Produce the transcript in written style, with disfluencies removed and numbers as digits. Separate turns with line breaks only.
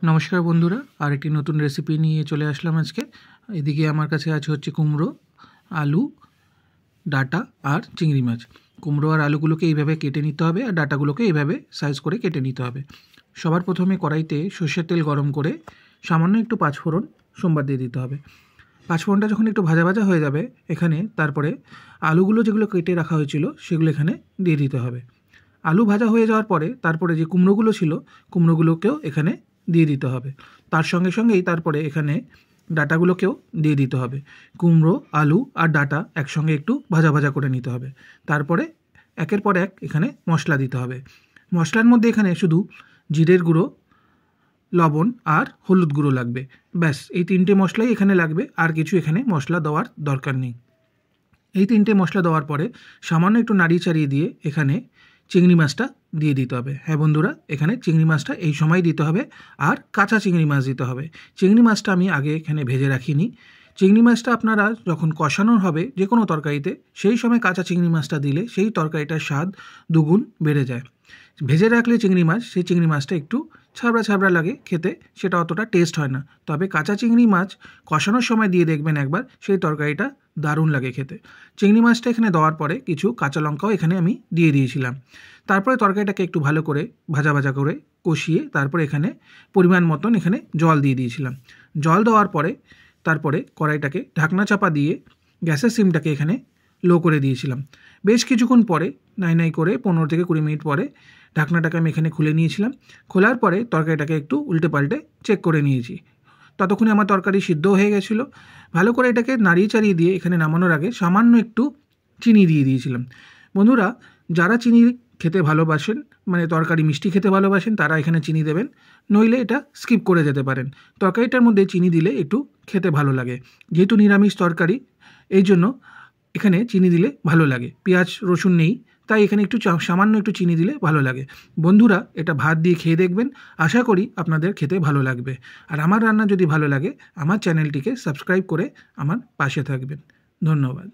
নমস্কার বন্ধুরা, আরেকটি নতুন রেসিপি নিয়ে চলে আসলাম আজকে। এদিকে আমার কাছে আছে হচ্ছে কুমড়ো, আলু, ডাঁটা আর চিংড়ি মাছ। কুমড়ো আর আলুগুলোকে এইভাবে কেটে নিতে হবে আর ডাঁটাগুলোকে এইভাবে সাইজ করে কেটে নিতে হবে। সবার প্রথমে কড়াইতে সর্ষের তেল গরম করে সামান্য একটু পাঁচফোড়ন সোমবার দিয়ে দিতে হবে। পাঁচফোড়নটা যখন একটু ভাজা ভাজা হয়ে যাবে, এখানে তারপরে আলুগুলো যেগুলো কেটে রাখা হয়েছিল সেগুলো এখানে দিয়ে দিতে হবে। আলু ভাজা হয়ে যাওয়ার পরে তারপরে যে কুমড়োগুলো ছিল কুমড়োগুলোকেও এখানে দিয়ে দিতে হবে। তার সঙ্গে সঙ্গেই তারপরে এখানে ডাঁটাগুলোকেও দিয়ে দিতে হবে। কুমড়ো, আলু আর ডাঁটা একসঙ্গে একটু ভাজা ভাজা করে নিতে হবে। তারপরে একের পর এক এখানে মশলা দিতে হবে। মশলার মধ্যে এখানে শুধু জিরের গুঁড়ো, লবণ আর হলুদ গুঁড়ো লাগবে। ব্যাস, এই তিনটে মশলাই এখানে লাগবে, আর কিছু এখানে মশলা দেওয়ার দরকার নেই। এই তিনটে মশলা দেওয়ার পরে সামান্য একটু নাড়িয়ে চাড়িয়ে দিয়ে এখানে চিংড়ি মাছটা দিয়ে দিতে হবে। হ্যাঁ বন্ধুরা, এখানে চিংড়ি মাছটা এই সময় দিতে হবে, আর কাঁচা চিংড়ি মাছ দিতে হবে। চিংড়ি মাছটা আমি আগে এখানে ভেজে রাখিনি। চিংড়ি মাছটা আপনারা যখন কষানো হবে যে কোনো তরকারিতে, সেই সময় কাঁচা চিংড়ি মাছটা দিলে সেই তরকারিটার স্বাদ দুগুণ বেড়ে যায়। ভেজে রাখলে চিংড়ি মাছ, সেই চিংড়ি মাছটা একটু ছাবড়া ছাবড়া লাগে খেতে, সেটা অতটা টেস্ট হয় না। তবে কাঁচা চিংড়ি মাছ কষানোর সময় দিয়ে দেখবেন একবার, সেই তরকারিটা দারুণ লাগে খেতে। চিংড়ি মাছটা এখানে দেওয়ার পরে কিছু কাঁচা লঙ্কাও এখানে আমি দিয়ে দিয়েছিলাম। তারপরে তরকারিটাকে একটু ভালো করে ভাজা ভাজা করে কষিয়ে তারপরে এখানে পরিমাণ মতন এখানে জল দিয়ে দিয়েছিলাম। জল দেওয়ার পরে তারপরে কড়াইটাকে ঢাকনা চাপা দিয়ে গ্যাসের সিমটাকে এখানে লো করে দিয়েছিলাম। বেশ কিছুক্ষণ পরে নাই নাই করে 15 থেকে 20 মিনিট পরে ঢাকনাটাকে আমি এখানে খুলে নিয়েছিলাম। খোলার পরে তরকারিটাকে একটু উল্টে পাল্টে চেক করে নিয়েছি। ততক্ষণে আমার তরকারি সিদ্ধ হয়ে গেছিলো। ভালো করে এটাকে নাড়িয়ে চাড়িয়ে দিয়ে এখানে নামানোর আগে সামান্য একটু চিনি দিয়ে দিয়েছিলাম। বন্ধুরা, যারা চিনি খেতে ভালোবাসেন, মানে তরকারি মিষ্টি খেতে ভালোবাসেন, তারা এখানে চিনি দেবেন, নইলে এটা স্কিপ করে যেতে পারেন। তরকারিটার মধ্যে চিনি দিলে একটু খেতে ভালো লাগে। যেহেতু নিরামিষ তরকারি, এই জন্য এখানে চিনি দিলে ভালো লাগে। পেঁয়াজ রসুন নেই, তাই এখানে একটু সামান্য একটু চিনি দিলে ভালো লাগে। বন্ধুরা, এটা ভাত দিয়ে খেয়ে দেখবেন, আশা করি আপনাদের খেতে ভালো লাগবে। আর আমার রান্না যদি ভালো লাগে, আমার চ্যানেলটিকে সাবস্ক্রাইব করে আমার পাশে থাকবেন। ধন্যবাদ।